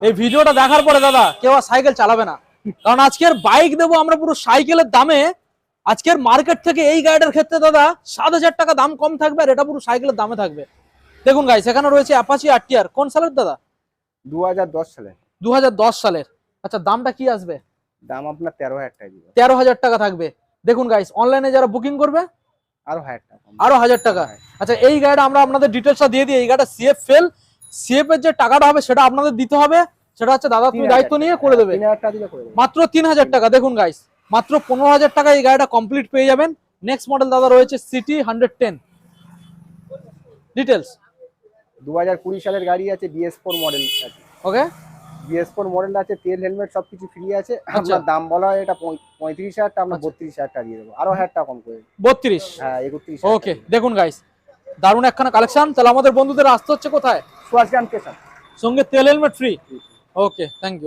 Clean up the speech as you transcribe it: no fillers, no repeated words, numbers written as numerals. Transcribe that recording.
এই ভিডিওটা দেখার পরে দাদা কেউ আর সাইকেল চালাবে না, কারণ আজকের বাইক দেবো আমরা পুরো সাইকেলের দামে। আজকের মার্কেট থেকে এই গাড়িটার ক্ষেত্রে দাদা 7,000 টাকা দাম কম থাকবে, আর এটা পুরো সাইকেলের দামে থাকবে। দেখুন গাইস, এখানে রয়েছে অ্যাপাচি আরটিআর। কোন সালের দাদা? 2010 সালে। 2010 সালের। আচ্ছা, দামটা কি আসবে? দাম আপনার 13,000 টাকা দিব। 13,000 টাকা থাকবে। দেখুন গাইস, অনলাইনে যারা বুকিং করবে আরো 1,000 টাকা কম। আরো 1,000 টাকা। আচ্ছা, এই গাড়িটা আমরা আপনাদের ডিটেলসটা দিয়ে দিই। এই গাড়িটা সিএফ ফেল, সিএফ এর যে টাকাটা হবে সেটা আপনাদের দিতে হবে। সেটা হচ্ছে দাদা তুমি দায়িত্ব নিয়ে করে দেবে। 3,000 টাকা দিলে করে দেবে। মাত্র 3,000 টাকা। দেখুন গাইস, মাত্র 15,000 টাকা এই গাড়িটা কমপ্লিট পেয়ে যাবেন। নেক্সট মডেল দাদা রয়েছে সিটি 110। ডিটেলস 2020 সালের গাড়ি আছে, BS4 মডেল আছে। ওকে, BS4 মডেল আছে, তেল হেলমেট সবকিছু ফ্রি আছে। আচ্ছা। আপনার দাম বলা হয় এটা 35,000 টাকা, আমরা 32,000 টাকা দিয়ে দেবো। আরো 1,000 টাকা কম করে। 32। হ্যাঁ, 31,000। ওকে, দেখুন গাইস, দারুণ একখানা কালেকশন। তাহলে আমাদের বন্ধুদের আসতে হচ্ছে কোথায়? সুভাষগ্রাম স্টেশন। সঙ্গে তেল helmet free. Okay, thank you.